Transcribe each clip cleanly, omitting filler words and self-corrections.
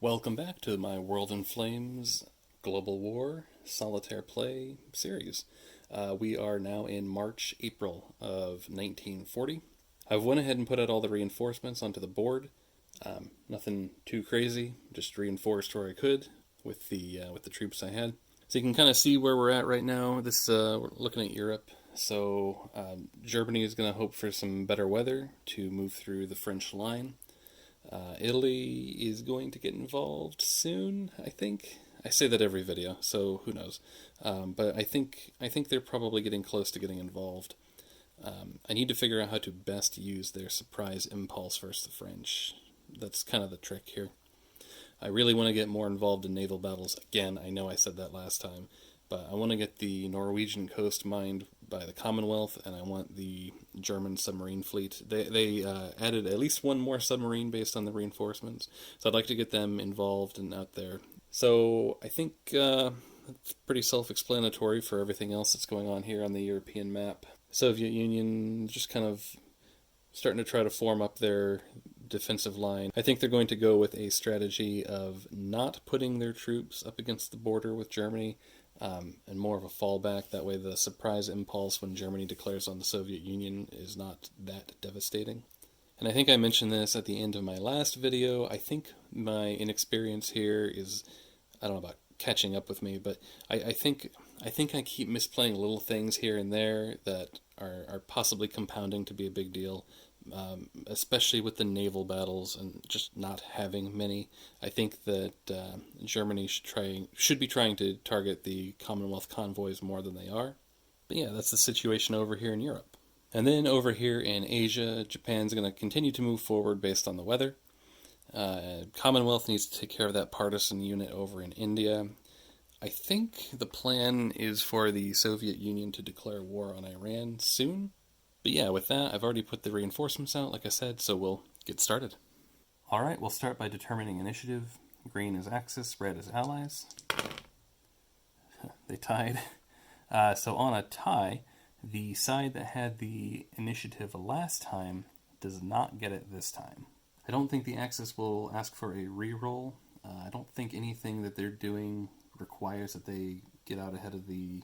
Welcome back to my World in Flames Global War Solitaire Play series. We are now in March, April of 1940. I've went ahead and put out all the reinforcements onto the board. Nothing too crazy, just reinforced where I could with the troops I had. So you can kind of see where we're at right now. We're looking at Europe. So Germany is going to hope for some better weather to move through the French line. Italy is going to get involved soon, I think. I say that every video, so who knows? But I think they're probably getting close to getting involved. I need to figure out how to best use their surprise impulse versus the French. That's kind of the trick here. I really want to get more involved in naval battles. Again, I know I said that last time, but I want to get the Norwegian coast mined by the Commonwealth, and I want the German submarine fleet. They added at least one more submarine based on the reinforcements, so I'd like to get them involved and out there. So I think it's pretty self-explanatory for everything else that's going on here on the European map. Soviet Union just kind of starting to try to form up their defensive line. I think they're going to go with a strategy of not putting their troops up against the border with Germany, and more of a fallback. That way the surprise impulse when Germany declares on the Soviet Union is not that devastating. And I think I mentioned this at the end of my last video. I think my inexperience here is, I don't know about catching up with me, but I think I keep misplaying little things here and there that are possibly compounding to be a big deal. Especially with the naval battles and just not having many. I think that Germany should be trying to target the Commonwealth convoys more than they are. But yeah, that's the situation over here in Europe. And then over here in Asia, Japan's going to continue to move forward based on the weather. Commonwealth needs to take care of that partisan unit over in India. I think the plan is for the Soviet Union to declare war on Iran soon. But yeah, with that, I've already put the reinforcements out, like I said, so we'll get started. Alright, we'll start by determining initiative. Green is Axis, red is Allies. They tied. So on a tie, the side that had the initiative last time does not get it this time. I don't think the Axis will ask for a reroll. I don't think anything that they're doing requires that they get out ahead of the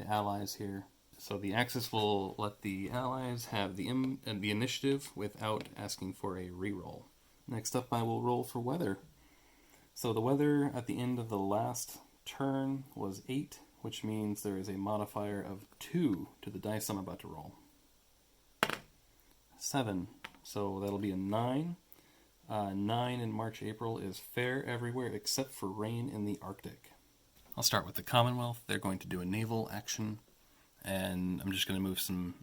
Allies here. So the Axis will let the Allies have the initiative without asking for a reroll. Next up, I will roll for weather. So the weather at the end of the last turn was 8, which means there is a modifier of 2 to the dice I'm about to roll. 7, so that'll be a 9. 9 in March, April is fair everywhere except for rain in the Arctic. I'll start with the Commonwealth. They're going to do a naval action. And I'm just going to move some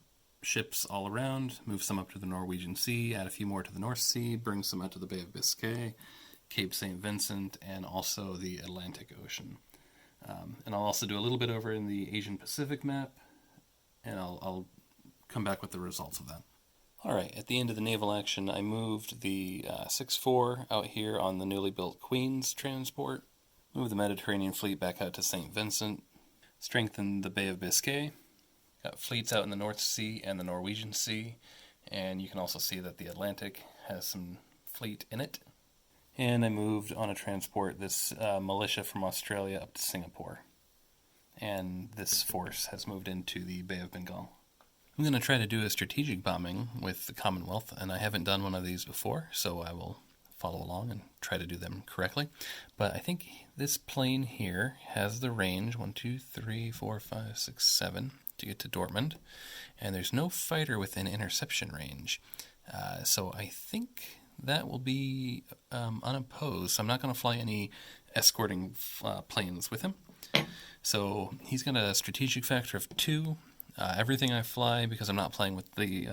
ships all around, move some up to the Norwegian Sea, add a few more to the North Sea, bring some out to the Bay of Biscay, Cape St. Vincent, and also the Atlantic Ocean. And I'll also do a little bit over in the Asian Pacific map, and I'll come back with the results of that. Alright, at the end of the naval action, I moved the 6-4 out here on the newly built Queen's transport, moved the Mediterranean fleet back out to St. Vincent, strengthened the Bay of Biscay, got fleets out in the North Sea and the Norwegian Sea, and you can also see that the Atlantic has some fleet in it. And I moved on a transport this militia from Australia up to Singapore. And this force has moved into the Bay of Bengal. I'm going to try to do a strategic bombing with the Commonwealth, and I haven't done one of these before, so I will follow along and try to do them correctly. But I think this plane here has the range 1, 2, 3, 4, 5, 6, 7 to get to Dortmund, and there's no fighter within interception range. So I think that will be unopposed. So I'm not going to fly any escorting planes with him. So he's got a strategic factor of 2. Everything I fly, because I'm not playing with the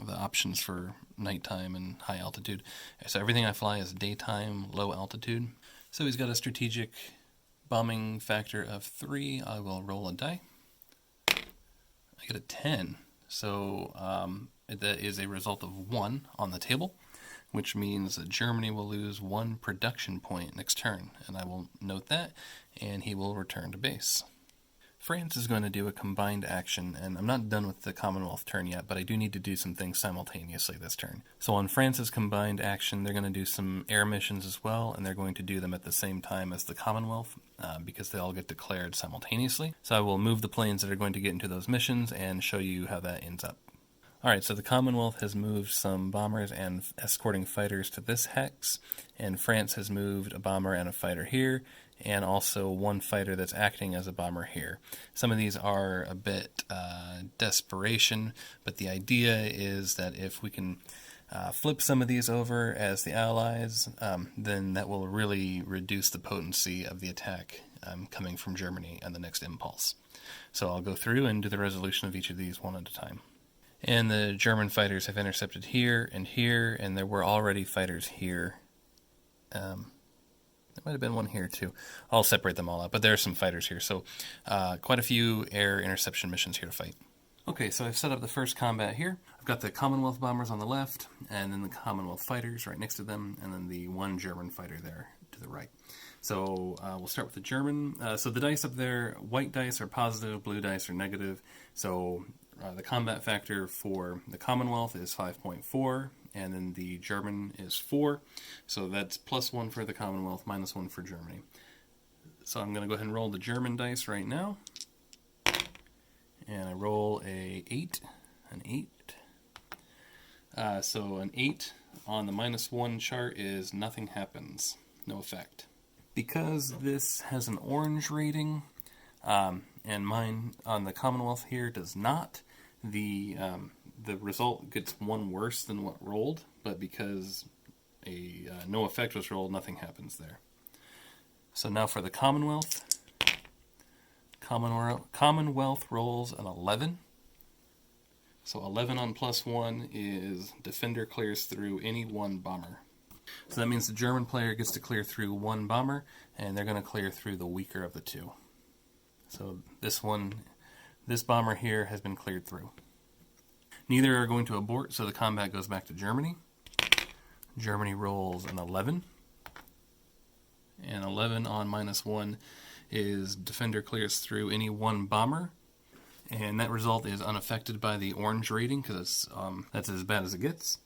options for nighttime and high altitude. So everything I fly is daytime, low altitude. So he's got a strategic bombing factor of 3. I will roll a die. I get a 10. So that is a result of 1 on the table, which means that Germany will lose 1 production point next turn. And I will note that, and he will return to base. France is going to do a combined action, and I'm not done with the Commonwealth turn yet, but I do need to do some things simultaneously this turn. So on France's combined action, they're going to do some air missions as well, and they're going to do them at the same time as the Commonwealth, because they all get declared simultaneously. So I will move the planes that are going to get into those missions and show you how that ends up. Alright, so the Commonwealth has moved some bombers and escorting fighters to this hex, and France has moved a bomber and a fighter here, and also one fighter that's acting as a bomber here. Some of these are a bit desperation, but the idea is that if we can flip some of these over as the allies, then that will really reduce the potency of the attack coming from Germany on the next impulse. So I'll go through and do the resolution of each of these one at a time. And the German fighters have intercepted here, and there were already fighters here. There might have been one here too. I'll separate them all out, but there are some fighters here, so quite a few air interception missions here to fight. Okay, so I've set up the first combat here. I've got the Commonwealth bombers on the left, and then the Commonwealth fighters right next to them, and then the one German fighter there to the right. So we'll start with the German. So the dice up there, white dice are positive, blue dice are negative. So the combat factor for the Commonwealth is 5.4, and then the German is 4. So that's +1 for the Commonwealth, -1 for Germany. So I'm going to go ahead and roll the German dice right now. And I roll an 8. So an 8 on the -1 chart is nothing happens, no effect. Because this has an orange rating, and mine on the Commonwealth here does not, the result gets one worse than what rolled, but because no effect was rolled, nothing happens there. So now for the Commonwealth. Commonwealth rolls an 11. So 11 on +1 is defender clears through any one bomber. So that means the German player gets to clear through one bomber, and they're going to clear through the weaker of the two. So this bomber here has been cleared through. Neither are going to abort, so the combat goes back to Germany. Germany rolls an 11. And 11 on -1 is defender clears through any one bomber. And that result is unaffected by the orange rating, because that's as bad as it gets.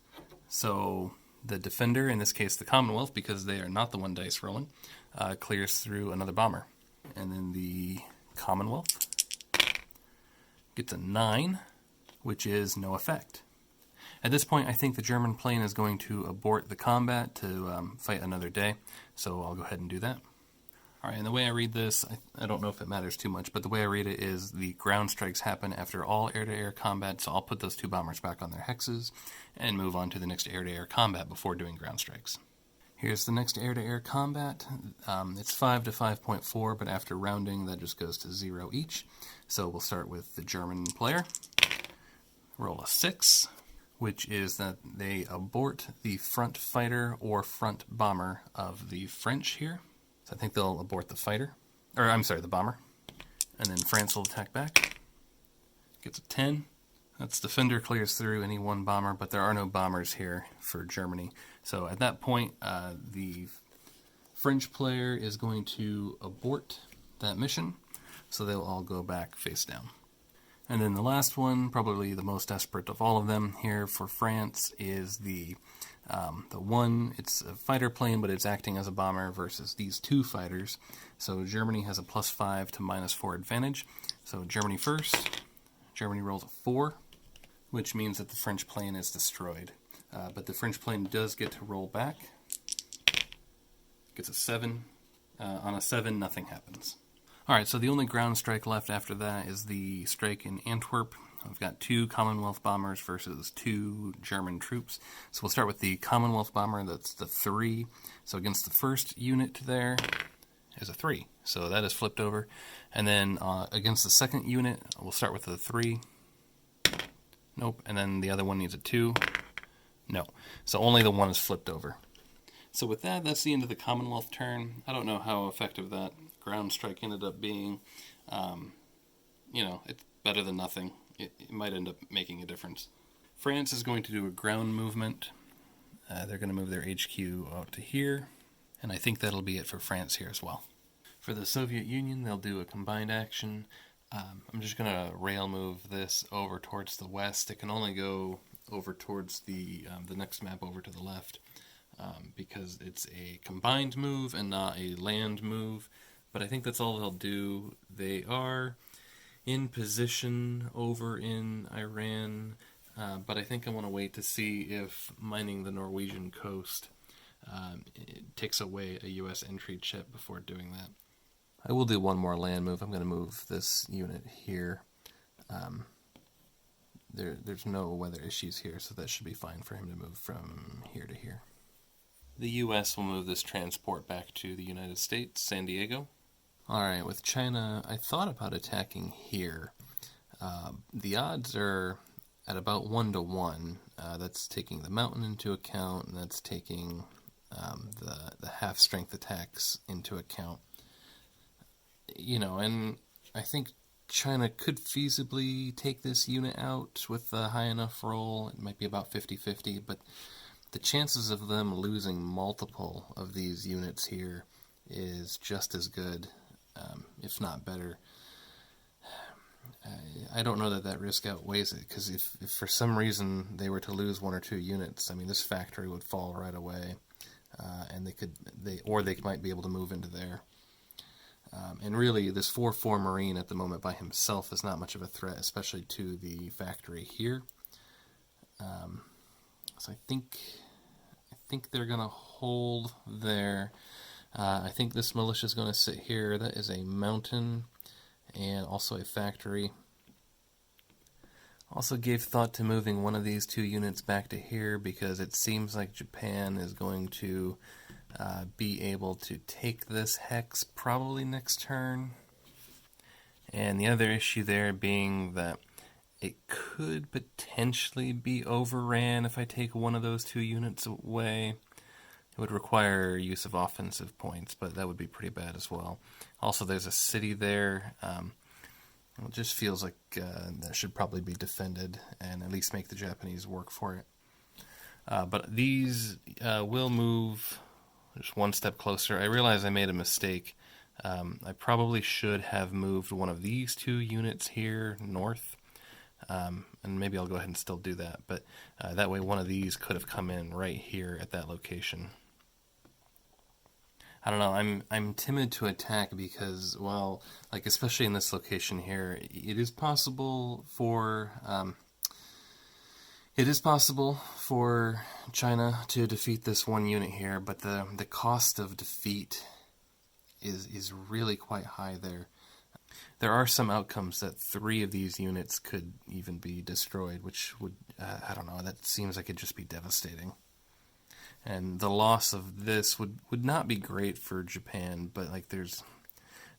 So the defender, in this case the Commonwealth, because they are not the one dice rolling, clears through another bomber. And then the Commonwealth gets a 9, which is no effect. At this point, I think the German plane is going to abort the combat to fight another day, so I'll go ahead and do that. Alright, and the way I read this, I don't know if it matters too much, but the way I read it is the ground strikes happen after all air-to-air combat, so I'll put those two bombers back on their hexes and move on to the next air-to-air combat before doing ground strikes. Here's the next air-to-air combat. It's 5 to 5.4, but after rounding, that just goes to 0 each. So we'll start with the German player. Roll a 6, which is that they abort the front fighter or front bomber of the French here. So I think they'll abort the fighter. Or, I'm sorry, the bomber. And then France will attack back. Gets a 10. That's defender clears through any one bomber, but there are no bombers here for Germany. So at that point, the French player is going to abort that mission, so they'll all go back face down. And then the last one, probably the most desperate of all of them here for France, is the one, it's a fighter plane, but it's acting as a bomber versus these two fighters. So Germany has a +5 to -4 advantage. So Germany first. Germany rolls a 4, which means that the French plane is destroyed. But the French plane does get to roll back. Gets a 7. On a 7, nothing happens. Alright, so the only ground strike left after that is the strike in Antwerp. We've got 2 Commonwealth bombers versus 2 German troops. So we'll start with the Commonwealth bomber, that's the 3. So against the first unit there is a 3. So that is flipped over. And then against the second unit, we'll start with the 3. Nope. And then the other one needs a 2. No. So only the 1 is flipped over. So with that, that's the end of the Commonwealth turn. I don't know how effective that ground strike ended up being. It's better than nothing. It might end up making a difference. France is going to do a ground movement. They're going to move their HQ out to here. And I think that'll be it for France here as well. For the Soviet Union, they'll do a combined action. I'm just going to rail move this over towards the west. It can only go over towards the next map over to the left because it's a combined move and not a land move. But I think that's all they'll do. They are in position over in Iran, but I think I want to wait to see if mining the Norwegian coast it takes away a U.S. entry chip before doing that. I will do one more land move. I'm going to move this unit here. There's no weather issues here, so that should be fine for him to move from here to here. The U.S. will move this transport back to the United States, San Diego. Alright, with China, I thought about attacking here. The odds are at about 1-to-1. That's taking the mountain into account, and that's taking the half-strength attacks into account. And I think China could feasibly take this unit out with a high enough roll. It might be about 50-50, but the chances of them losing multiple of these units here is just as good, if not better. I don't know that risk outweighs it, because if for some reason they were to lose 1 or 2 units, this factory would fall right away, and they might be able to move into there. And really, this 4-4 Marine at the moment by himself is not much of a threat, especially to the factory here. So I think they're going to hold there. I think this militia is going to sit here. That is a mountain and also a factory. Also gave thought to moving one of these 2 units back to here because it seems like Japan is going to be able to take this hex probably next turn. And the other issue there being that it could potentially be overran if I take one of those 2 units away. It would require use of offensive points, but that would be pretty bad as well. Also, there's a city there. It just feels like that should probably be defended and at least make the Japanese work for it. But these will move just one step closer. I realize I made a mistake. I probably should have moved one of these 2 units here north. And maybe I'll go ahead and still do that. But that way one of these could have come in right here at that location. I don't know, I'm timid to attack because, well, like especially in this location here, it is possible for China to defeat this one unit here, but the cost of defeat is really quite high there. There are some outcomes that 3 of these units could even be destroyed, which would, I don't know, that seems like it'd just be devastating. And the loss of this would not be great for Japan, but like there's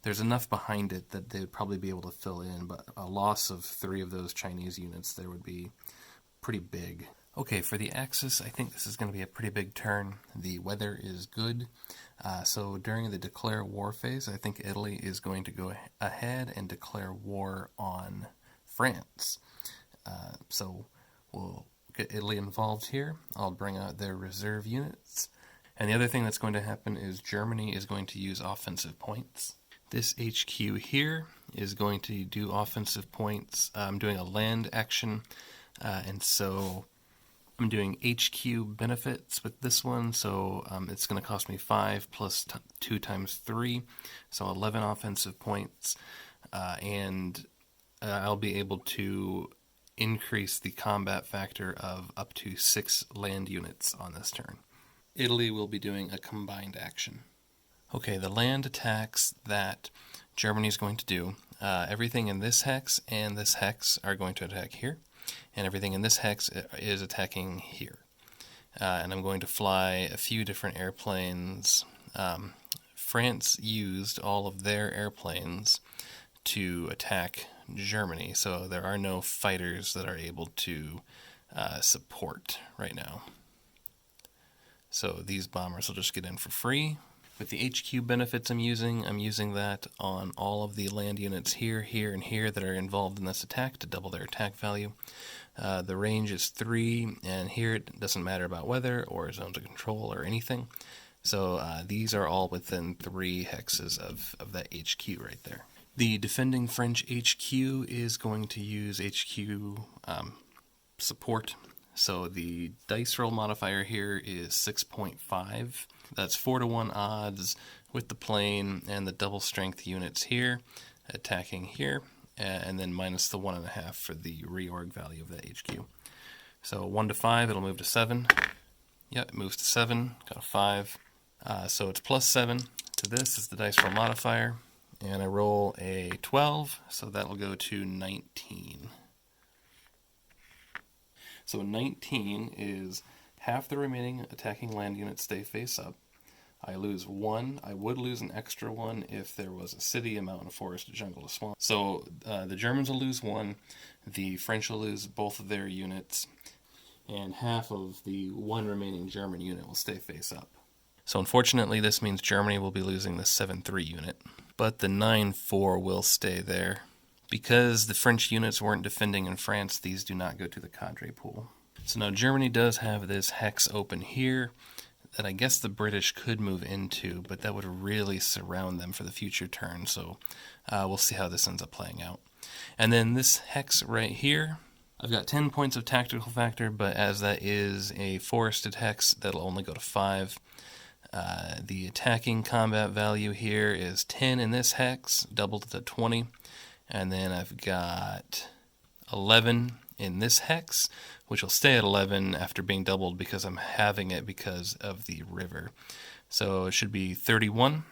enough behind it that they'd probably be able to fill in, but a loss of 3 of those Chinese units there would be pretty big. Okay, for the Axis, I think this is going to be a pretty big turn. The weather is good. So during the declare war phase, I think Italy is going to go ahead and declare war on France. So we'll get Italy involved here. I'll bring out their reserve units. And the other thing that's going to happen is Germany is going to use offensive points. This HQ here is going to do offensive points. I'm doing a land action, and so I'm doing HQ benefits with this one, so it's going to cost me 5 plus 2 times 3, so 11 offensive points, and I'll be able to increase the combat factor of up to 6 land units on this turn. Italy will be doing a combined action. Okay, the land attacks that Germany is going to do, everything in this hex and this hex are going to attack here. And everything in this hex is attacking here. And I'm going to fly a few different airplanes. France used all of their airplanes to attack Germany, so there are no fighters that are able to support right now. So these bombers will just get in for free. With the HQ benefits I'm using that on all of the land units here, here, and here that are involved in this attack to double their attack value. The range is 3, and here it doesn't matter about weather or zones of control or anything. So these are all within 3 hexes of that HQ right there. The defending French HQ is going to use HQ support. So the dice roll modifier here is 6.5. That's 4-to-1 odds with the plane and the double strength units here, attacking here, and then minus the 1.5 for the reorg value of that HQ. So 1 to 5, it'll move to 7. Yep, it moves to 7, got a 5. So it's plus 7 to this is the dice roll modifier. And I roll a 12, so that'll go to 19. So 19 is half the remaining attacking land units stay face up. I lose 1. I would lose an extra 1 if there was a city, a mountain, a forest, a jungle, a swamp. So the Germans will lose 1. The French will lose both of their units. And half of the 1 remaining German unit will stay face up. So unfortunately, this means Germany will be losing the 7-3 unit. But the 9-4 will stay there. Because the French units weren't defending in France, these do not go to the cadre pool. So now Germany does have this hex open here that I guess the British could move into, but that would really surround them for the future turn. So we'll see how this ends up playing out. And then this hex right here, I've got 10 points of tactical factor, but as that is a forested hex, that'll only go to 5. The attacking combat value here is 10 in this hex, doubled to 20. And then I've got 11 in this hex, which will stay at 11 after being doubled because I'm having it because of the river. So it should be 31.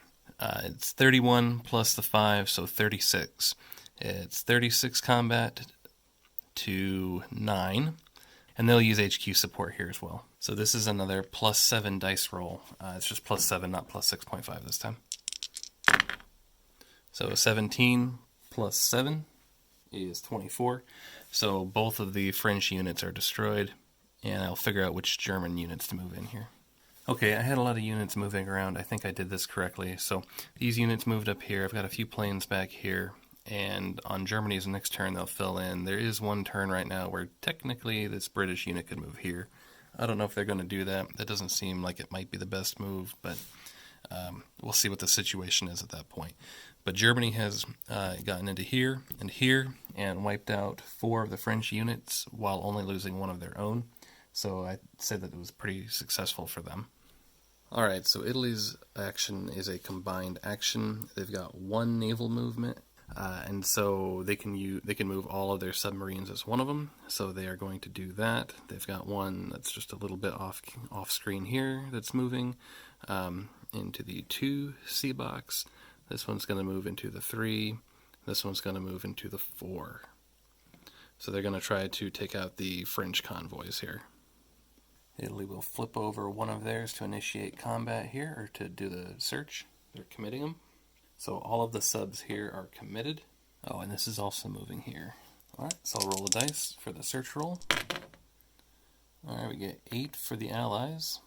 It's 31 plus the 5, so 36. It's 36 combat to 9. And they'll use HQ support here as well. So this is another plus 7 dice roll. It's just plus 7, not plus 6.5 this time. So 17 plus 7 is 24. So both of the French units are destroyed. And I'll figure out which German units to move in here. Okay, I had a lot of units moving around. I think I did this correctly. So these units moved up here. I've got a few planes back here. And on Germany's next turn, they'll fill in. There is one turn right now where technically this British unit could move here. I don't know if they're going to do that. That doesn't seem like it might be the best move, but we'll see what the situation is at that point. But Germany has gotten into here and wiped out 4 of the French units while only losing 1 of their own. So I'd say that it was pretty successful for them. Alright, so Italy's action is a combined action. They've got 1 naval movement. And so they can move all of their submarines as one of them. So they are going to do that. They've got one that's just a little bit off screen here that's moving into the 2 sea box. This one's going to move into the 3. This one's going to move into the 4. So they're going to try to take out the French convoys here. Italy will flip over one of theirs to initiate combat here, or to do the search. They're committing them. So all of the subs here are committed. Oh, and this is also moving here. Alright, so I'll roll the dice for the search roll. Alright, we get 8 for the Allies,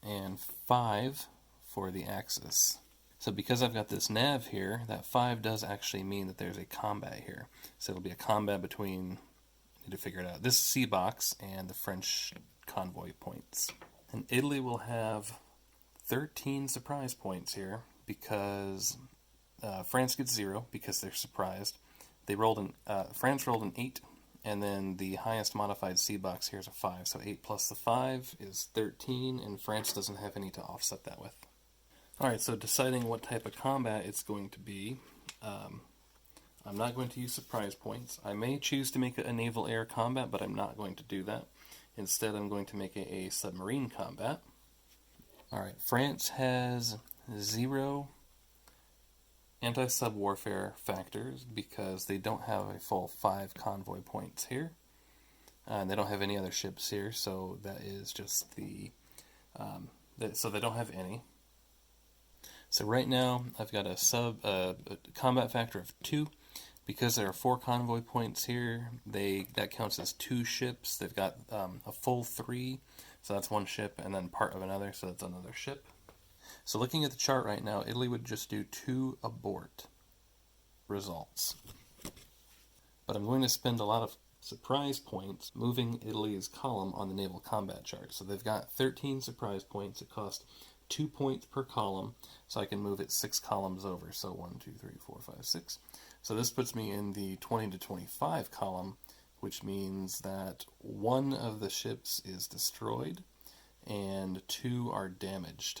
and 5 for the Axis. So because I've got this nav here, that 5 does actually mean that there's a combat here. So it'll be a combat between, I need to figure it out, this sea box and the French convoy points. And Italy will have 13 surprise points here because France gets 0 because they're surprised. France rolled an 8, and then the highest modified sea box here is a 5. So 8 plus the 5 is 13, and France doesn't have any to offset that with. Alright, so deciding what type of combat it's going to be, I'm not going to use surprise points. I may choose to make it a naval air combat, but I'm not going to do that. Instead, I'm going to make it a submarine combat. Alright, France has 0 anti-sub warfare factors because they don't have a full 5 convoy points here. And they don't have any other ships here, so that is just the... so they don't have any. So right now, I've got a combat factor of 2. Because there are 4 convoy points here, that counts as 2 ships. They've got a full 3, so that's 1 ship, and then part of another, so that's another ship. So looking at the chart right now, Italy would just do 2 abort results. But I'm going to spend a lot of surprise points moving Italy's column on the naval combat chart. So they've got 13 surprise points. It cost 2 points per column, so I can move it 6 columns over. So 1, 2, 3, 4, 5, 6. So this puts me in the 20 to 25 column, which means that 1 of the ships is destroyed and 2 are damaged.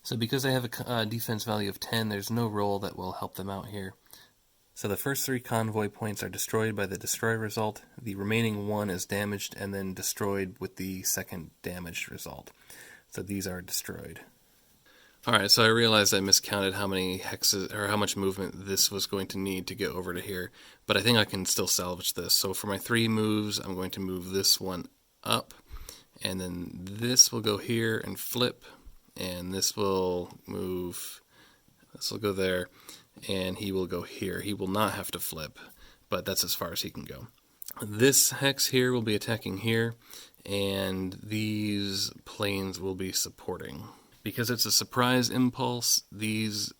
So because I have a defense value of 10, there's no roll that will help them out here. So the first 3 convoy points are destroyed by the destroy result. The remaining 1 is damaged and then destroyed with the second damaged result. So these are destroyed. Alright, so I realized I miscounted how many hexes, or how much movement this was going to need to get over to here, but I think I can still salvage this. So for my 3 moves, I'm going to move this one up, and then this will go here and flip, and this will move, this will go there, and he will go here. He will not have to flip, but that's as far as he can go. This hex here will be attacking here, and these planes will be supporting. Because it's a surprise impulse, these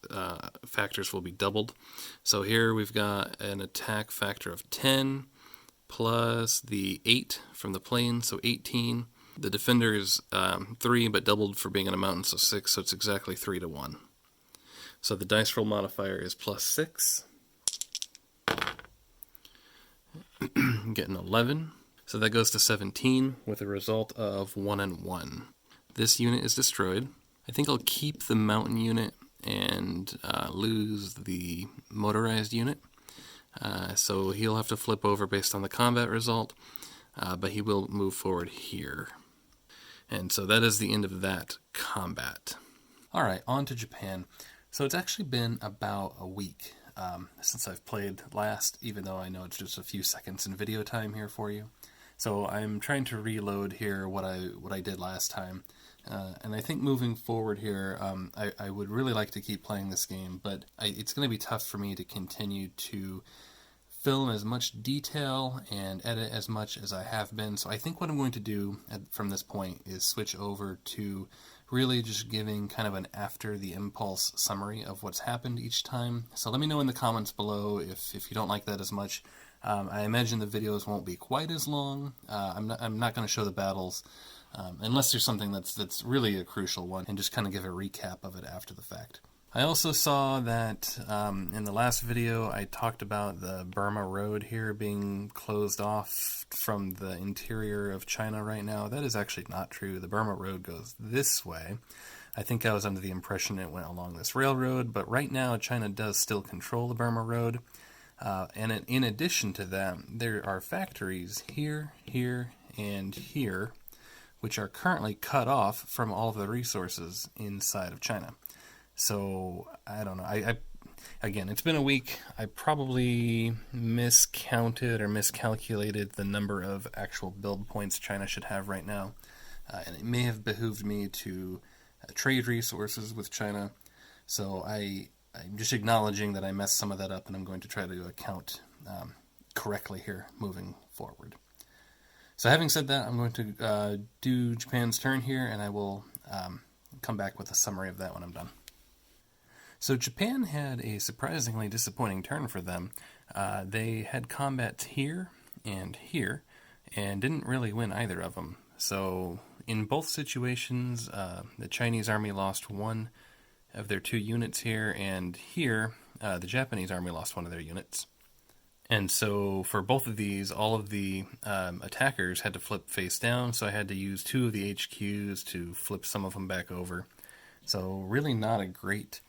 factors will be doubled. So here we've got an attack factor of 10 plus the 8 from the plane, so 18. The defender is 3, but doubled for being on a mountain, so 6, so it's exactly 3 to 1. So the dice roll modifier is plus 6. Get an 11. So that goes to 17 with a result of 1 and 1. This unit is destroyed. I think I'll keep the mountain unit and lose the motorized unit. So he'll have to flip over based on the combat result, but he will move forward here. And so that is the end of that combat. Alright, on to Japan. So it's actually been about a week since I've played last, even though I know it's just a few seconds in video time here for you. So I'm trying to reload here what I did last time. And I think moving forward here, I would really like to keep playing this game, but it's going to be tough for me to continue to film as much detail and edit as much as I have been. So I think what I'm going to do from this point is switch over to really just giving kind of an after the impulse summary of what's happened each time. So let me know in the comments below if you don't like that as much. I imagine the videos won't be quite as long. I'm not going to show the battles unless there's something that's really a crucial one, and just kind of give a recap of it after the fact. I also saw that in the last video I talked about the Burma Road here being closed off from the interior of China right now. That is actually not true. The Burma Road goes this way. I think I was under the impression it went along this railroad, but right now China does still control the Burma Road. And in addition to that, there are factories here, here, and here, which are currently cut off from all of the resources inside of China. So, I don't know. Again, it's been a week. I probably miscounted or miscalculated the number of actual build points China should have right now. And it may have behooved me to trade resources with China. So I'm just acknowledging that I messed some of that up, and I'm going to try to account correctly here moving forward. So having said that, I'm going to do Japan's turn here, and I will come back with a summary of that when I'm done. So Japan had a surprisingly disappointing turn for them. They had combats here, and didn't really win either of them. So in both situations, the Chinese army lost 1 of their 2 units here, and here, the Japanese army lost 1 of their units. And so for both of these, all of the attackers had to flip face down, so I had to use 2 of the HQs to flip some of them back over. So really not a great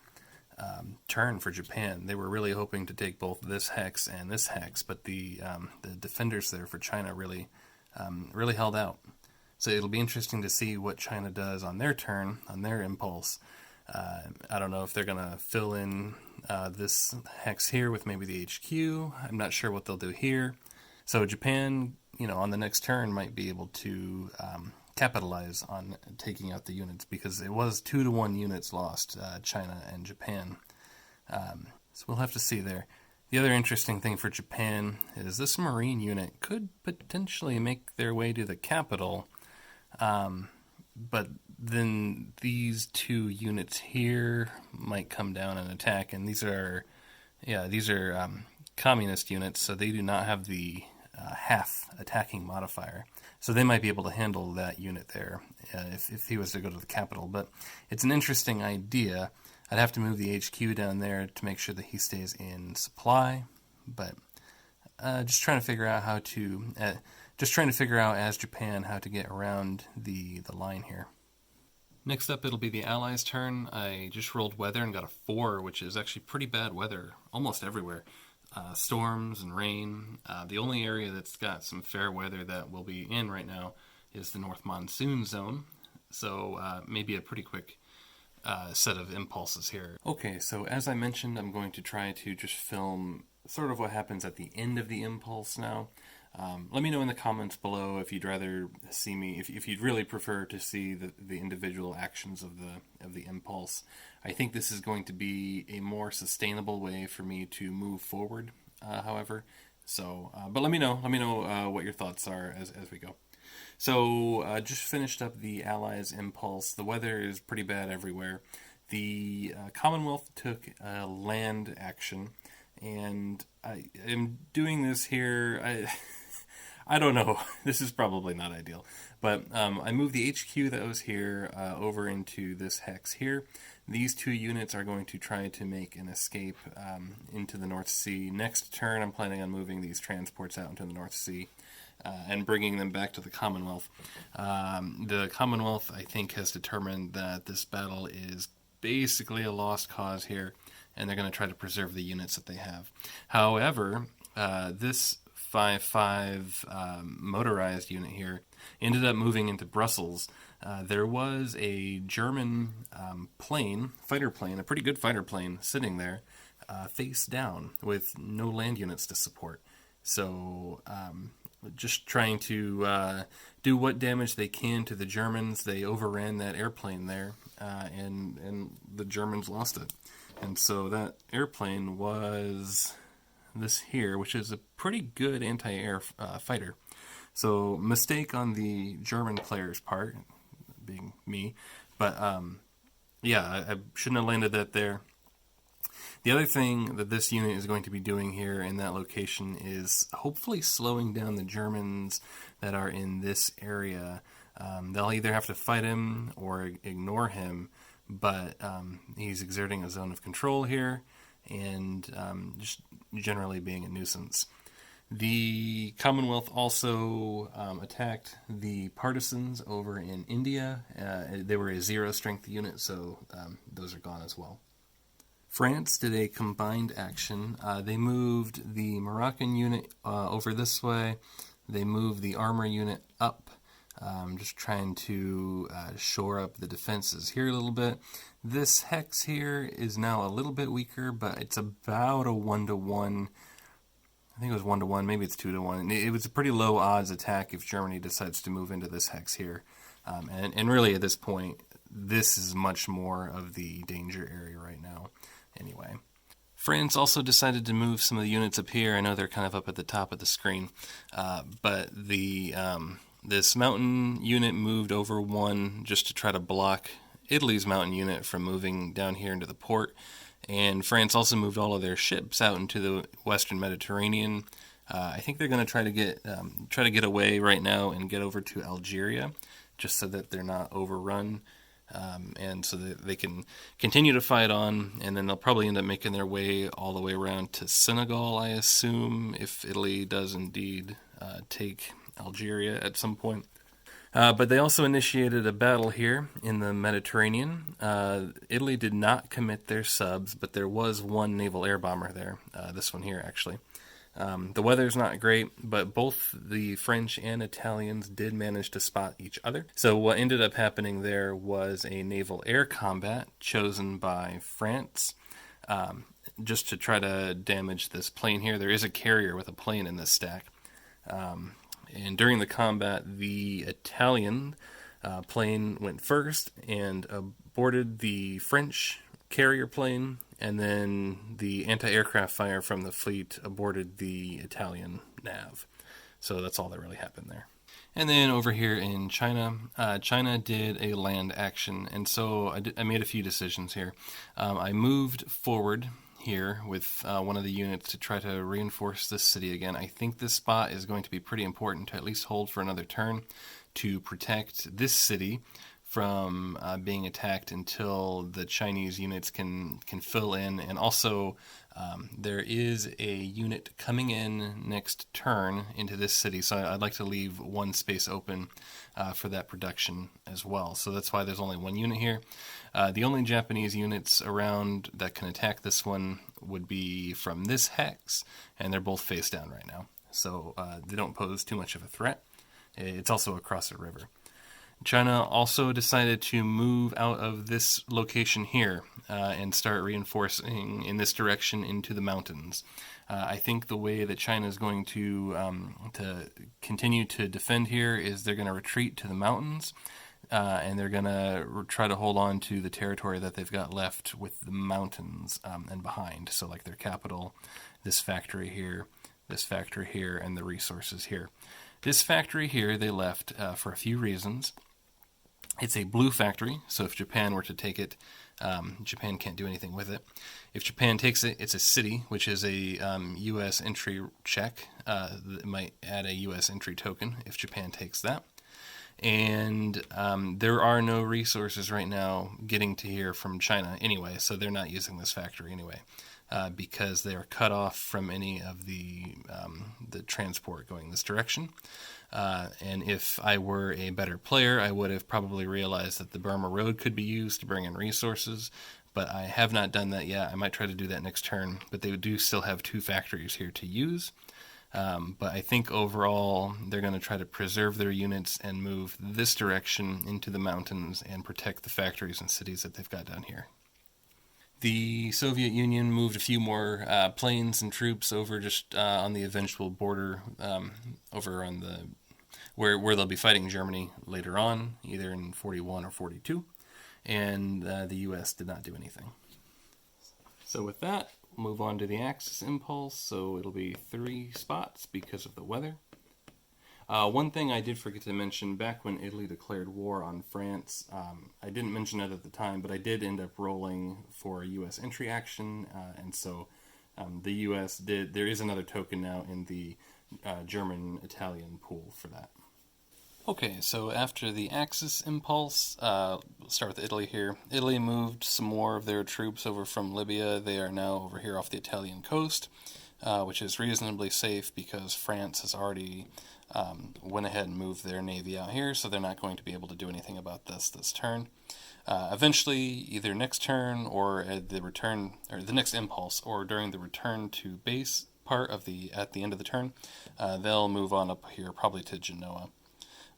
turn for Japan. They were really hoping to take both this hex and this hex, but the defenders there for China really held out. So it'll be interesting to see what China does on their turn, on their impulse. I don't know if they're going to fill in this hex here with maybe the HQ. I'm not sure what they'll do here. So Japan, on the next turn might be able to capitalize on taking out the units, because it was 2 to 1 units lost, China and Japan. So we'll have to see there. The other interesting thing for Japan is this Marine unit could potentially make their way to the capital, but then these 2 units here might come down and attack, and these are communist units, so they do not have the half attacking modifier. So they might be able to handle that unit there if he was to go to the capital. But it's an interesting idea. I'd have to move the HQ down there to make sure that he stays in supply. But just trying to figure out as Japan how to get around the line here. Next up, it'll be the Allies' turn. I just rolled weather and got a 4, which is actually pretty bad weather almost everywhere. Storms and rain. The only area that's got some fair weather that we'll be in right now is the North Monsoon Zone. So maybe a pretty quick set of impulses here. Okay, so as I mentioned, I'm going to try to just film sort of what happens at the end of the impulse now. Let me know in the comments below if you'd rather see me, if you'd really prefer to see the individual actions of the impulse. I think this is going to be a more sustainable way for me to move forward, however. So, but let me know what your thoughts are as we go. So, just finished up the Allies' impulse. The weather is pretty bad everywhere. The Commonwealth took a land action, and I am doing this here. I don't know. This is probably not ideal. But I moved the HQ that was here over into this hex here. These 2 units are going to try to make an escape into the North Sea. Next turn, I'm planning on moving these transports out into the North Sea and bringing them back to the Commonwealth. The Commonwealth, I think, has determined that this battle is basically a lost cause here, and they're going to try to preserve the units that they have. However, this 5-5 motorized unit here ended up moving into Brussels. There was a German fighter plane, a pretty good fighter plane, sitting there, face down with no land units to support. So, just trying to do what damage they can to the Germans. They overran that airplane there, and the Germans lost it. And so that airplane was this here, which is a pretty good anti-air fighter. So mistake on the German player's part, being me, but yeah, I shouldn't have landed that there. The other thing that this unit is going to be doing here in that location is hopefully slowing down the Germans that are in this area. They'll either have to fight him or ignore him, but he's exerting a zone of control here, and just generally being a nuisance. The Commonwealth also attacked the partisans over in India. They were a 0 strength unit, so those are gone as well. France did a combined action. They moved the Moroccan unit over this way. They moved the armor unit up, just trying to shore up the defenses here a little bit. This hex here is now a little bit weaker, but it's about a 1-to-1. I think it was 1-to-1, maybe it's 2-to-1. It was a pretty low odds attack if Germany decides to move into this hex here. And really at this point, this is much more of the danger area right now. Anyway, France also decided to move some of the units up here. I know they're kind of up at the top of the screen, but this mountain unit moved over 1 just to try to block Italy's mountain unit from moving down here into the port. And France also moved all of their ships out into the Western Mediterranean. I think they're going to try to get away right now and get over to Algeria, just so that they're not overrun. And so that they can continue to fight on, and then they'll probably end up making their way all the way around to Senegal, I assume, if Italy does indeed take Algeria at some point. But they also initiated a battle here in the Mediterranean. Italy did not commit their subs, but there was 1 naval air bomber there, this one here actually. The weather's not great, but both the French and Italians did manage to spot each other. So what ended up happening there was a naval air combat chosen by France, just to try to damage this plane here. There is a carrier with a plane in this stack. And during the combat, the Italian plane went first and boarded the French carrier plane, and then the anti-aircraft fire from the fleet aborted the Italian nav. So that's all that really happened there. And then over here in China, China did a land action, and so I made a few decisions here. I moved forward here with one of the units to try to reinforce this city again. I think this spot is going to be pretty important to at least hold for another turn to protect this city from being attacked until the Chinese units can fill in. And also, there is a unit coming in next turn into this city, so I'd like to leave one space open for that production as well. So that's why there's only one unit here. The only Japanese units around that can attack this one would be from this hex, and they're both face down right now. So they don't pose too much of a threat. It's also across a river. China also decided to move out of this location here and start reinforcing in this direction into the mountains. I think the way that China is going to continue to defend here is they're going to retreat to the mountains, and they're going to try to hold on to the territory that they've got left with the mountains and behind. So like their capital, this factory here, and the resources here. This factory here they left for a few reasons. It's a blue factory, so if Japan were to take it, Japan can't do anything with it. If Japan takes it, it's a city, which is a U.S. entry check. It might add a U.S. entry token if Japan takes that. And there are no resources right now getting to here from China anyway, so they're not using this factory anyway. Because they are cut off from any of the transport going this direction. And if I were a better player, I would have probably realized that the Burma Road could be used to bring in resources, but I have not done that yet. I might try to do that next turn, but they do still have two factories here to use. But I think overall they're going to try to preserve their units and move this direction into the mountains and protect the factories and cities that they've got down here. The Soviet Union moved a few more planes and troops over just on the eventual border, over on the where they'll be fighting Germany later on, either in 41 or 42, and the U.S. did not do anything. So with that, we'll move on to the Axis impulse. So it'll be 3 spots because of the weather. One thing I did forget to mention, back when Italy declared war on France, I didn't mention it at the time, but I did end up rolling for a U.S. entry action, and so the U.S. there is another token now in the German-Italian pool for that. Okay, so after the Axis impulse, we'll start with Italy here. Italy moved some more of their troops over from Libya. They are now over here off the Italian coast, which is reasonably safe because France has already went ahead and moved their navy out here, so they're not going to be able to do anything about this turn. Eventually, either next turn or at the return, or the next impulse, or during the return to base part of at the end of the turn, they'll move on up here, probably to Genoa.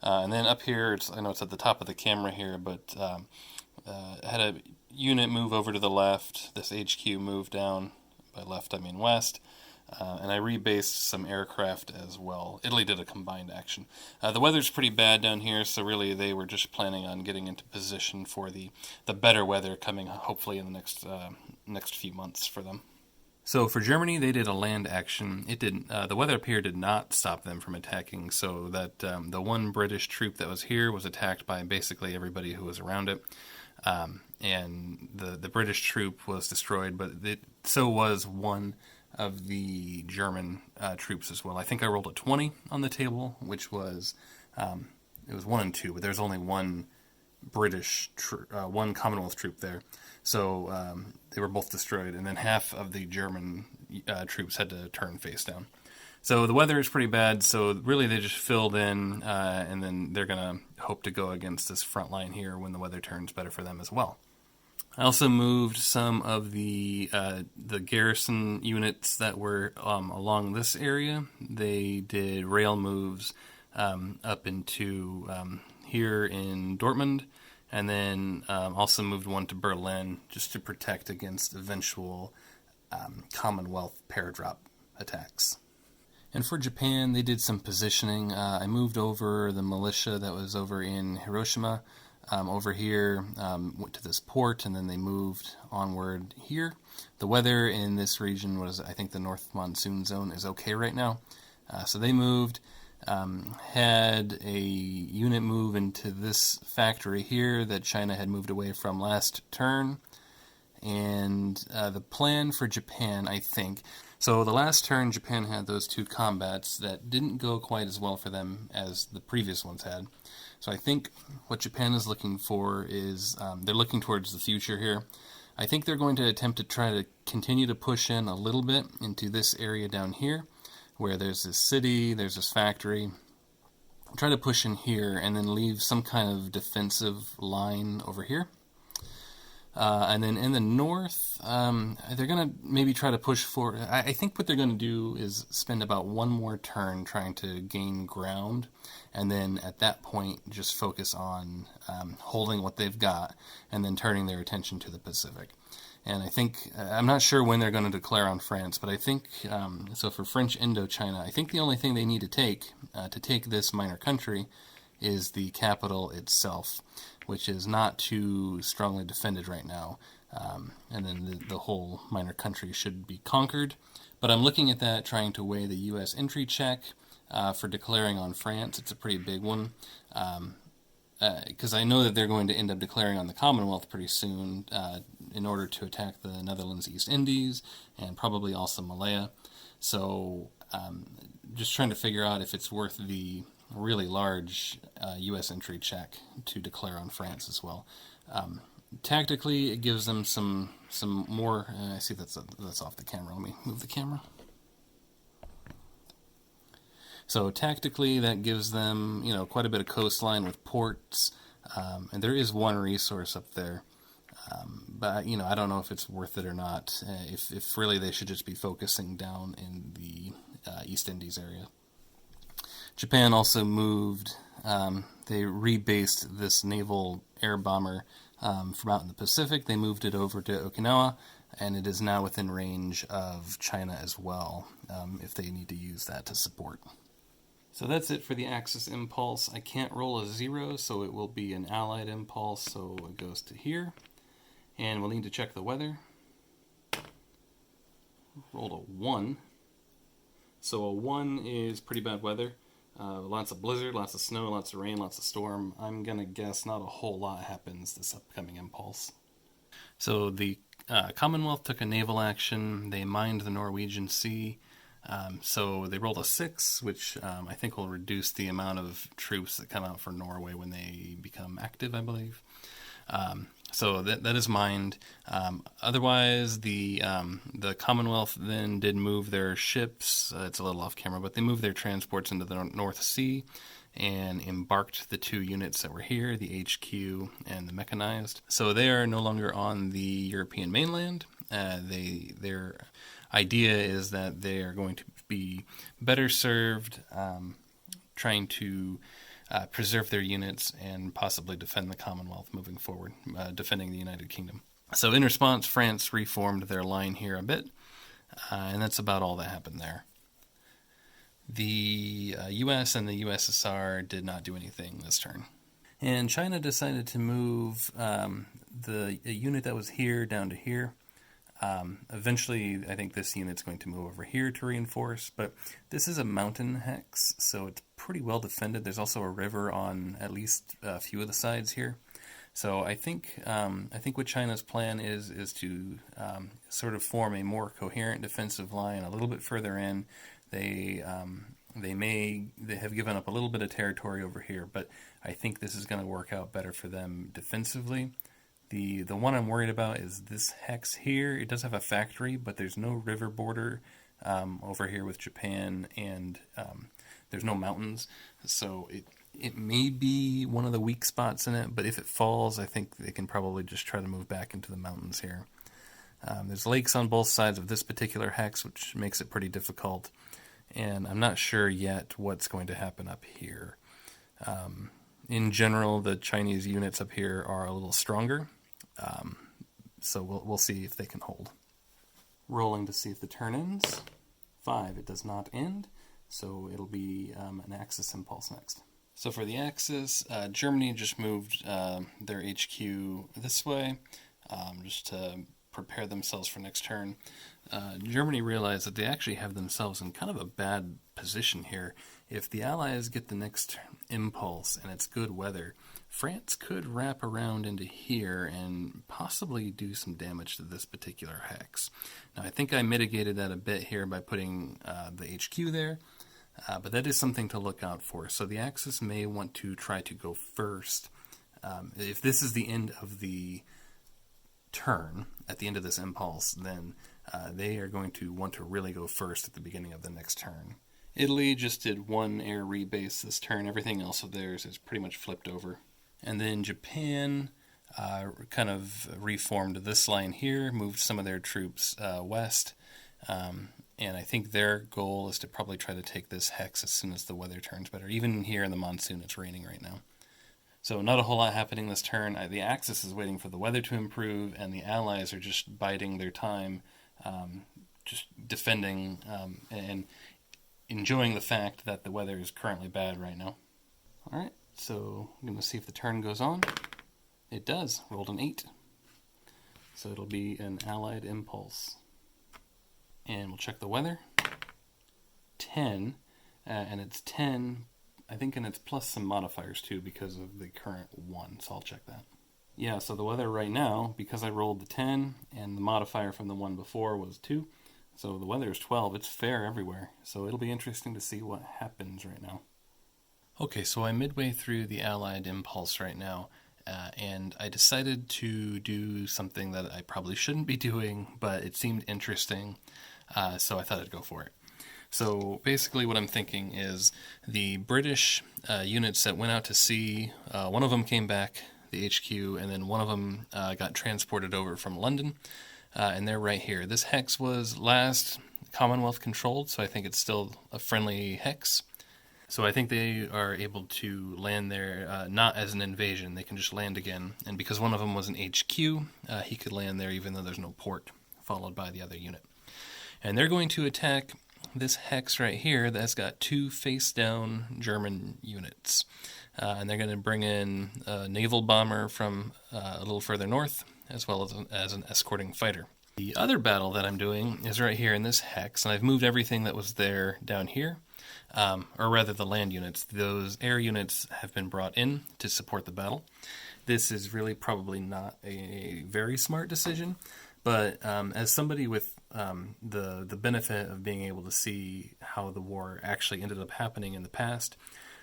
And then up here, I know it's at the top of the camera here, but had a unit move over to the left. This HQ moved down. By left, I mean west. And I rebased some aircraft as well. Italy did a combined action. The weather's pretty bad down here, so really they were just planning on getting into position for the better weather coming hopefully in the next few months for them. So for Germany, they did a land action. It didn't. The weather up here did not stop them from attacking, so that the one British troop that was here was attacked by basically everybody who was around it. And the British troop was destroyed, but so was one of the German troops as well. I think I rolled a 20 on the table, which was, it was 1 and 2, but there's only one one Commonwealth troop there. So they were both destroyed, and then half of the German troops had to turn face down. So the weather is pretty bad, so really they just filled in, and then they're going to hope to go against this front line here when the weather turns better for them as well. I also moved some of the garrison units that were along this area. They did rail moves up into here in Dortmund, and then also moved one to Berlin just to protect against eventual Commonwealth paradrop attacks. And for Japan, they did some positioning. I moved over the militia that was over in Hiroshima over here, went to this port, and then they moved onward here. The weather in this region was, I think the North Monsoon Zone is okay right now. So they moved, had a unit move into this factory here that China had moved away from last turn. And the plan for Japan, I think... So the last turn, Japan had those 2 combats that didn't go quite as well for them as the previous ones had. So I think what Japan is looking for is... they're looking towards the future here. I think they're going to attempt to try to continue to push in a little bit into this area down here, where there's this city, there's this factory. Try to push in here and then leave some kind of defensive line over here. And then in the north, they're going to maybe try to push forward. I think what they're going to do is spend about 1 more turn trying to gain ground, and then at that point just focus on holding what they've got, and then turning their attention to the Pacific. And I think, I'm not sure when they're going to declare on France, but I think, so for French Indochina, I think the only thing they need to take this minor country is the capital itself, which is not too strongly defended right now. And then the whole minor country should be conquered. But I'm looking at that, trying to weigh the U.S. entry check for declaring on France. It's a pretty big one. Because I know that they're going to end up declaring on the Commonwealth pretty soon in order to attack the Netherlands East Indies and probably also Malaya. So just trying to figure out if it's worth the really large U.S. entry check to declare on France as well. Tactically, it gives them some more... I see that's off the camera. Let me move the camera. So tactically, that gives them, quite a bit of coastline with ports, and there is 1 resource up there. But I don't know if it's worth it or not. If really they should just be focusing down in the East Indies area. Japan also moved. They rebased this naval air bomber from out in the Pacific. They moved it over to Okinawa, and it is now within range of China as well, if they need to use that to support. So that's it for the Axis impulse. I can't roll a 0, so it will be an allied impulse, so it goes to here. And we'll need to check the weather. Rolled a 1. So a 1 is pretty bad weather. Lots of blizzard, lots of snow, lots of rain, lots of storm. I'm going to guess not a whole lot happens this upcoming impulse. So the Commonwealth took a naval action. They mined the Norwegian Sea. So they rolled a 6, which I think will reduce the amount of troops that come out for Norway when they become active, I believe. So that is mined. Otherwise, the Commonwealth then did move their ships. It's a little off camera, but they moved their transports into the North Sea and embarked the 2 units that were here, the HQ and the mechanized. So they are no longer on the European mainland. Their idea is that they are going to be better served trying to preserve their units and possibly defend the Commonwealth moving forward, defending the United Kingdom. So in response, France reformed their line here a bit, and that's about all that happened there. The US and the USSR did not do anything this turn. And China decided to move the unit that was here down to here. Eventually, I think this unit's going to move over here to reinforce, but this is a mountain hex, so it's pretty well defended. There's also a river on at least a few of the sides here. So I think what China's plan is to sort of form a more coherent defensive line a little bit further in. They have given up a little bit of territory over here, but I think this is going to work out better for them defensively. The one I'm worried about is this hex here. It does have a factory, but there's no river border over here with Japan, and there's no mountains. So it may be one of the weak spots in it, but if it falls, I think they can probably just try to move back into the mountains here. There's lakes on both sides of this particular hex, which makes it pretty difficult, and I'm not sure yet what's going to happen up here. In general, the Chinese units up here are a little stronger, so we'll see if they can hold. Rolling to see if the turn ends. 5, it does not end, so it'll be an Axis impulse next. So for the Axis, Germany just moved their HQ this way, just to prepare themselves for next turn. Germany realized that they actually have themselves in kind of a bad position here. If the Allies get the next impulse and it's good weather, France could wrap around into here and possibly do some damage to this particular hex. Now, I think I mitigated that a bit here by putting the HQ there, but that is something to look out for. So the Axis may want to try to go first. If this is the end of the turn, at the end of this impulse, then they are going to want to really go first at the beginning of the next turn. Italy just did one air rebase this turn. Everything else of theirs is pretty much flipped over. And then Japan kind of reformed this line here, moved some of their troops west, and I think their goal is to probably try to take this hex as soon as the weather turns better. Even here in the monsoon, it's raining right now. So not a whole lot happening this turn. The Axis is waiting for the weather to improve, and the Allies are just biding their time, just defending and enjoying the fact that the weather is currently bad right now. All right. So I'm going to see if the turn goes on. It does. Rolled an 8. So it'll be an Allied impulse. And we'll check the weather. 10. And it's 10, I think, and it's plus some modifiers too because of the current 1. So I'll check that. Yeah, so the weather right now, because I rolled the 10 and the modifier from the one before was 2, so the weather is 12. It's fair everywhere. So it'll be interesting to see what happens right now. Okay, so I'm midway through the Allied impulse right now, and I decided to do something that I probably shouldn't be doing, but it seemed interesting, so I thought I'd go for it. So basically what I'm thinking is the British units that went out to sea, one of them came back, the HQ, and then one of them got transported over from London, and they're right here. This hex was last Commonwealth controlled, so I think it's still a friendly hex. So I think they are able to land there, not as an invasion. They can just land again. And because one of them was an HQ, he could land there even though there's no port, followed by the other unit. And they're going to attack this hex right here that's got 2 face-down German units. And they're going to bring in a naval bomber from a little further north, as well as an escorting fighter. The other battle that I'm doing is right here in this hex, and I've moved everything that was there down here. Or rather the land units. Those air units have been brought in to support the battle. This is really probably not a very smart decision, but as somebody with the benefit of being able to see how the war actually ended up happening in the past,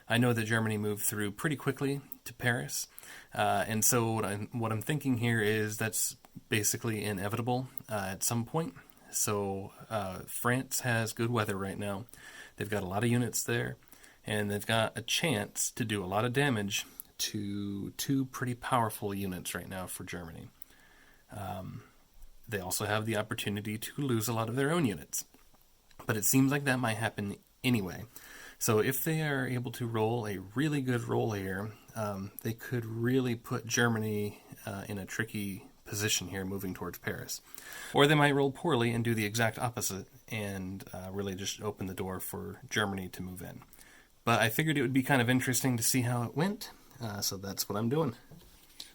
I know that Germany moved through pretty quickly to Paris, and so what I'm thinking here is that's basically inevitable at some point. So France has good weather right now. They've got a lot of units there, and they've got a chance to do a lot of damage to 2 pretty powerful units right now for Germany. They also have the opportunity to lose a lot of their own units, but it seems like that might happen anyway. So if they are able to roll a really good roll here, they could really put Germany in a tricky position here moving towards Paris. Or they might roll poorly and do the exact opposite and really just open the door for Germany to move in. But I figured it would be kind of interesting to see how it went, so that's what I'm doing.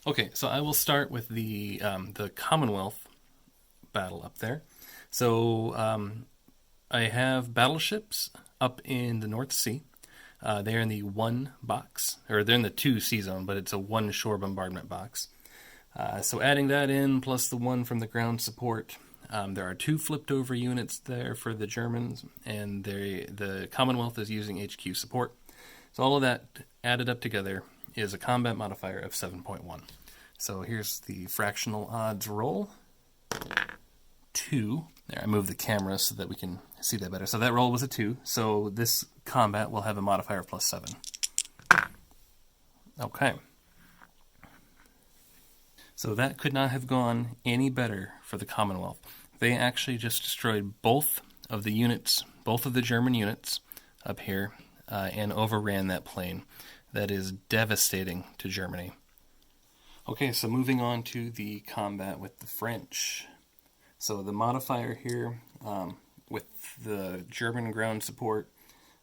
Okay, so I will start with the Commonwealth Battle up there. So I have battleships up in the North Sea. They're in the 1 box, or they're in the 2 sea zone, but it's a 1 shore bombardment box. So adding that in, plus the 1 from the ground support, there are 2 flipped over units there for the Germans, and the Commonwealth is using HQ support. So all of that added up together is a combat modifier of 7.1. So here's the fractional odds roll. 2. There, I moved the camera so that we can see that better. So that roll was a 2. So this combat will have a modifier of plus 7. Okay. So that could not have gone any better for the Commonwealth. They actually just destroyed both of the units, both of the German units up here, and overran that plane. That is devastating to Germany. Okay, so moving on to the combat with the French. So the modifier here with the German ground support,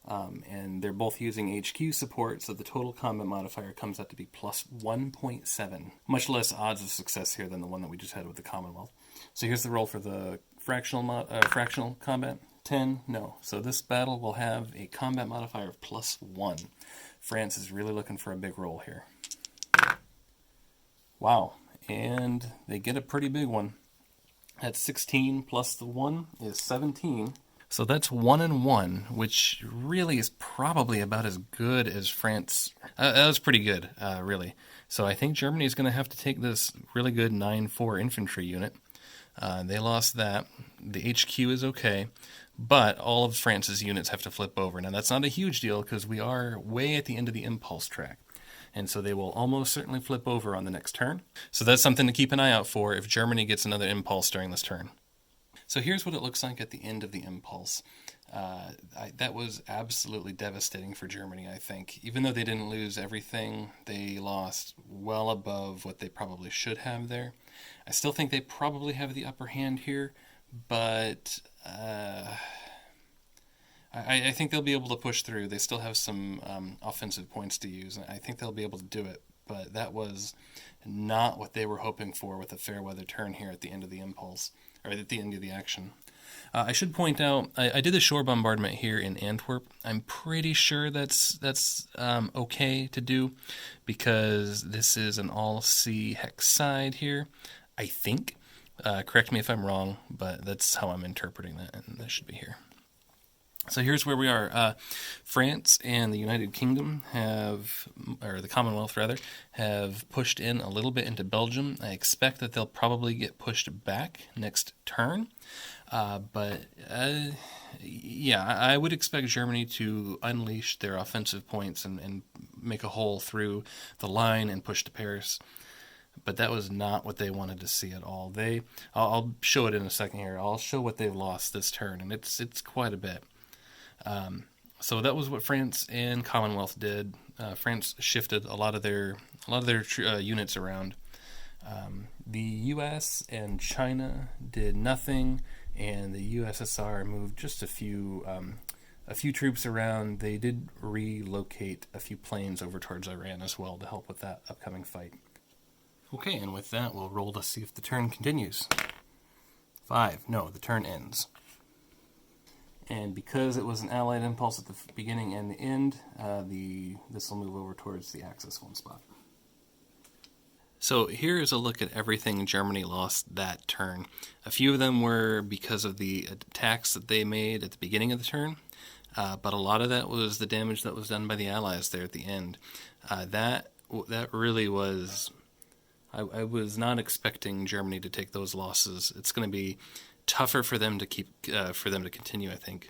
and they're both using HQ support, so the total combat modifier comes out to be plus 1.7. Much less odds of success here than the one that we just had with the Commonwealth. So here's the roll for the fractional combat. 10, no. So this battle will have a combat modifier of plus 1. France is really looking for a big roll here. Wow. And they get a pretty big one. That's 16 plus the 1 is 17. So that's 1-1, which really is probably about as good as France. That was pretty good, really. So I think Germany is going to have to take this really good 9-4 infantry unit. They lost that. The HQ is okay, but all of France's units have to flip over. Now, that's not a huge deal because we are way at the end of the impulse track. And so they will almost certainly flip over on the next turn. So that's something to keep an eye out for if Germany gets another impulse during this turn. So here's what it looks like at the end of the impulse. That was absolutely devastating for Germany, I think. Even though they didn't lose everything, they lost well above what they probably should have there. I still think they probably have the upper hand here, but I think they'll be able to push through. They still have some offensive points to use, and I think they'll be able to do it. But that was not what they were hoping for with a fair weather turn here at the end of the impulse, or at the end of the action. I should point out, I did the shore bombardment here in Antwerp. I'm pretty sure that's okay to do because this is an all-sea hex side here, I think. Correct me if I'm wrong, but that's how I'm interpreting that, and that should be here. So here's where we are. France and the United Kingdom or the Commonwealth rather, have pushed in a little bit into Belgium. I expect that they'll probably get pushed back next turn. But I would expect Germany to unleash their offensive points and make a hole through the line and push to Paris. But that was not what they wanted to see at all. I'll show it in a second here. I'll show what they've lost this turn, and it's quite a bit. So that was what France and Commonwealth did. France shifted a lot of their units around. The U.S. and China did nothing, and the USSR moved just a few troops around. They did relocate a few planes over towards Iran as well to help with that upcoming fight. Okay, and with that, we'll roll to see if the turn continues. 5. No, the turn ends. And because it was an allied impulse at the beginning and the end, this will move over towards the Axis 1 spot. So here is a look at everything Germany lost that turn. A few of them were because of the attacks that they made at the beginning of the turn, but a lot of that was the damage that was done by the Allies there at the end. That really was... I was not expecting Germany to take those losses. It's going to be tougher for them to continue, I think.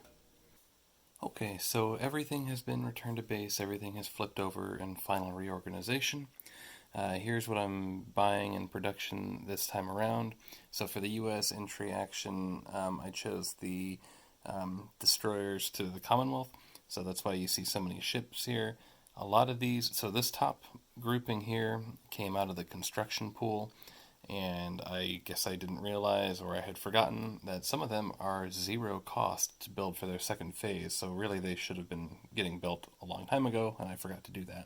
Okay, so everything has been returned to base. Everything has flipped over in final reorganization. Here's what I'm buying in production this time around. So for the U.S. entry action, I chose the destroyers to the Commonwealth. So that's why you see so many ships here. A lot of these, so this top grouping here came out of the construction pool. And I guess I didn't realize, or I had forgotten, that some of them are 0 cost to build for their second phase. So really they should have been getting built a long time ago, and I forgot to do that.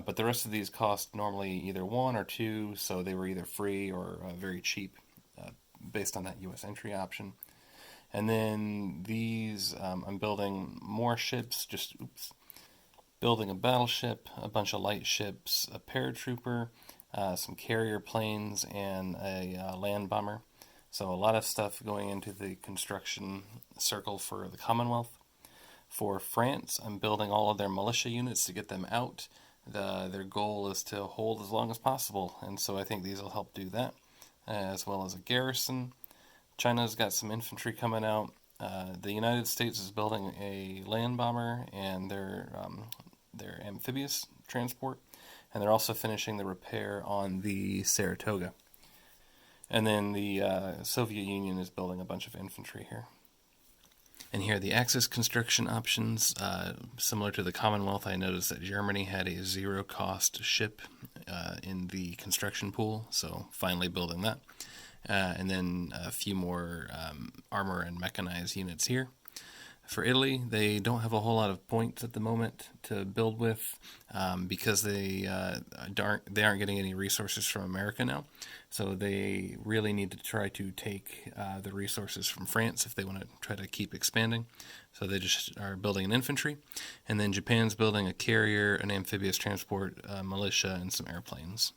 But the rest of these cost normally either 1 or 2, so they were either free or very cheap based on that U.S. entry option. And then these, I'm building more ships, building a battleship, a bunch of light ships, a paratrooper, some carrier planes, and a land bomber. So a lot of stuff going into the construction circle for the Commonwealth. For France, I'm building all of their militia units to get them out. Their goal is to hold as long as possible, and so I think these will help do that, as well as a garrison. China's got some infantry coming out. The United States is building a land bomber and their amphibious transport, and they're also finishing the repair on the Saratoga. And then the Soviet Union is building a bunch of infantry here. And here are the Axis construction options. Similar to the Commonwealth, I noticed that Germany had a 0 cost ship in the construction pool, so finally building that. And then a few more armor and mechanized units here. For Italy, they don't have a whole lot of points at the moment to build with because they aren't getting any resources from America now. So they really need to try to take the resources from France if they want to try to keep expanding. So they just are building an infantry. And then Japan's building a carrier, an amphibious transport, militia, and some airplanes.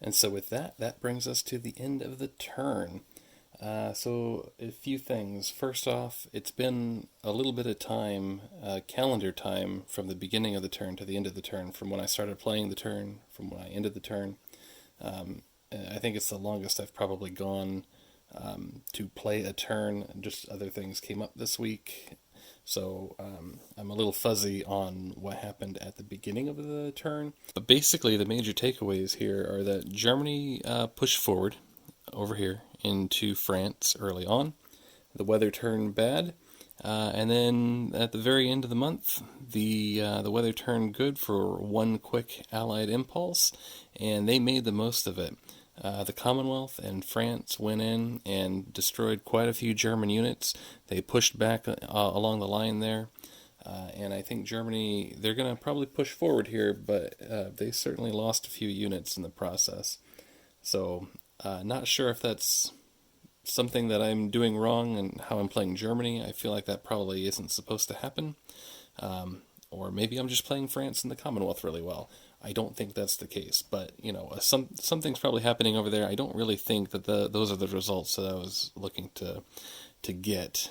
And so with that, that brings us to the end of the turn. So a few things. First off, it's been a little bit of time, calendar time, from the beginning of the turn to the end of the turn, from when I started playing the turn, from when I ended the turn. I think it's the longest I've probably gone to play a turn. Just other things came up this week. So I'm a little fuzzy on what happened at the beginning of the turn. But basically, the major takeaways here are that Germany pushed forward over here into France early on. The weather turned bad. And then at the very end of the month, the weather turned good for one quick Allied impulse, and they made the most of it. The Commonwealth and France went in and destroyed quite a few German units. They pushed back along the line there, and I think Germany, they're going to probably push forward here, but they certainly lost a few units in the process. So, not sure if that's something that I'm doing wrong and how I'm playing Germany. I feel like that probably isn't supposed to happen. Or maybe I'm just playing France and the Commonwealth really well. I don't think that's the case, but something's probably happening over there. I don't really think that those are the results that I was looking to get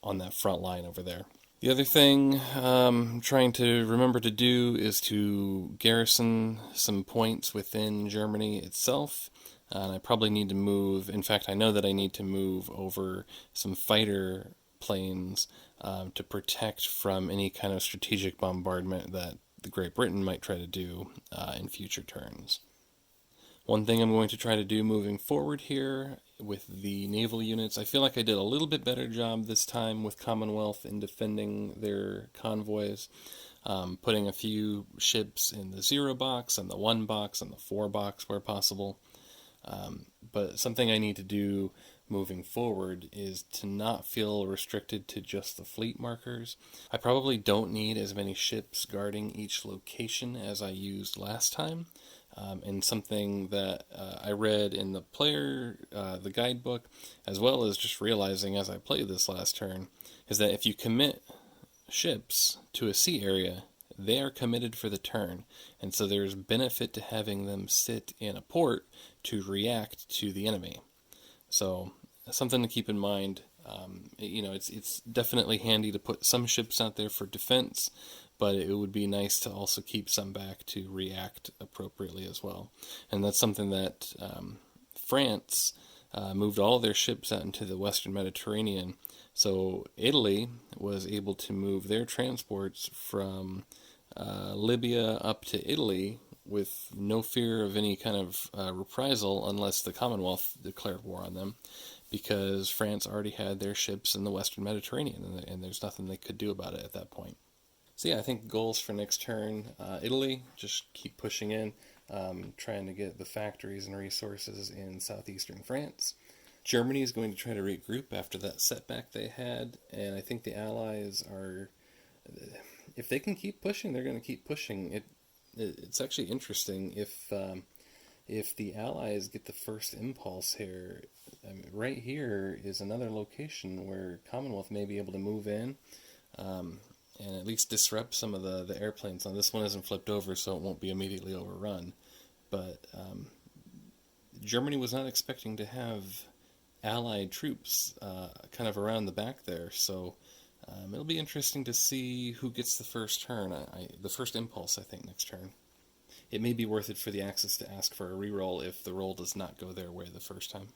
on that front line over there. The other thing I'm trying to remember to do is to garrison some points within Germany itself. And I probably need to move. In fact, I know that I need to move over some fighter planes to protect from any kind of strategic bombardment that the Great Britain might try to do in future turns. One thing I'm going to try to do moving forward here with the naval units, I feel like I did a little bit better job this time with Commonwealth in defending their convoys, putting a few ships in the 0 box and the 1 box and the 4 box where possible. But something I need to do moving forward is to not feel restricted to just the fleet markers. I probably don't need as many ships guarding each location as I used last time. And something that I read in the guidebook, as well as just realizing as I played this last turn, is that if you commit ships to a sea area, they are committed for the turn, and so there's benefit to having them sit in a port to react to the enemy. So something to keep in mind. It's definitely handy to put some ships out there for defense, but it would be nice to also keep some back to react appropriately as well. And that's something that France moved all their ships out into the Western Mediterranean. So Italy was able to move their transports from Libya up to Italy with no fear of any kind of reprisal unless the Commonwealth declared war on them, because France already had their ships in the Western Mediterranean, and there's nothing they could do about it at that point. So yeah, I think goals for next turn, Italy, just keep pushing in, trying to get the factories and resources in southeastern France. Germany is going to try to regroup after that setback they had, and I think the Allies are, if they can keep pushing, they're going to keep pushing. It's actually interesting if the Allies get the first impulse here. I mean, right here is another location where Commonwealth may be able to move in and at least disrupt some of the airplanes. Now, this one isn't flipped over, so it won't be immediately overrun. But Germany was not expecting to have Allied troops kind of around the back there, so it'll be interesting to see who gets the first turn, the first impulse, I think, next turn. It may be worth it for the Axis to ask for a reroll if the roll does not go their way the first time.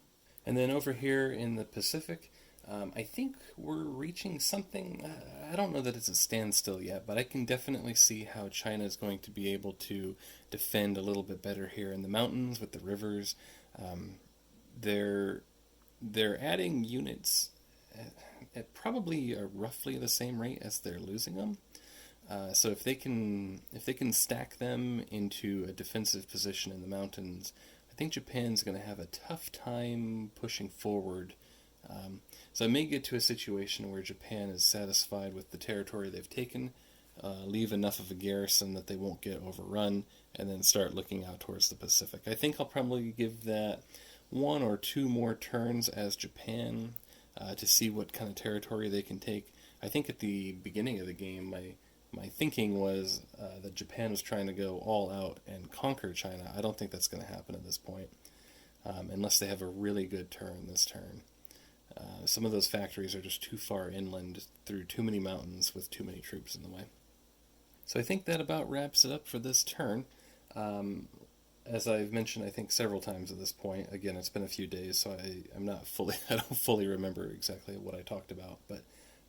And then over here in the Pacific, I think we're reaching something. I don't know that it's a standstill yet, but I can definitely see how China is going to be able to defend a little bit better here in the mountains with the rivers. They're adding units at probably roughly the same rate as they're losing them. So if they can stack them into a defensive position in the mountains, I think Japan's going to have a tough time pushing forward. So I may get to a situation where Japan is satisfied with the territory they've taken, leave enough of a garrison that they won't get overrun, and then start looking out towards the Pacific. I think I'll probably give that 1 or 2 more turns as Japan to see what kind of territory they can take. I think at the beginning of the game, my thinking was that Japan was trying to go all out and conquer China. I don't think that's going to happen at this point, unless they have a really good turn this turn. Some of those factories are just too far inland through too many mountains with too many troops in the way. So I think that about wraps it up for this turn. As I've mentioned, I think several times at this point, again, it's been a few days, so I don't fully remember exactly what I talked about. But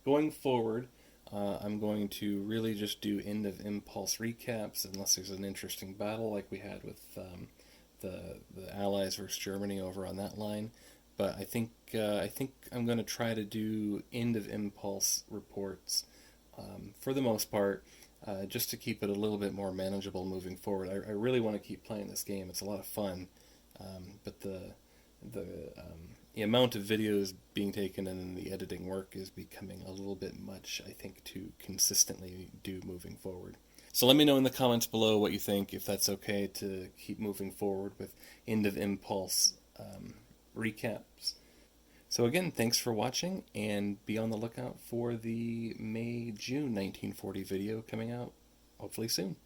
going forward, I'm going to really just do end of impulse recaps, unless there's an interesting battle like we had with the Allies versus Germany over on that line. But I think I'm going to try to do end of impulse reports for the most part, just to keep it a little bit more manageable moving forward. I really want to keep playing this game. It's a lot of fun, but the amount of videos being taken and the editing work is becoming a little bit much, I think, to consistently do moving forward. So let me know in the comments below what you think, if that's okay to keep moving forward with end of impulse recaps. So again, thanks for watching, and be on the lookout for the May-June 1940 video coming out hopefully soon.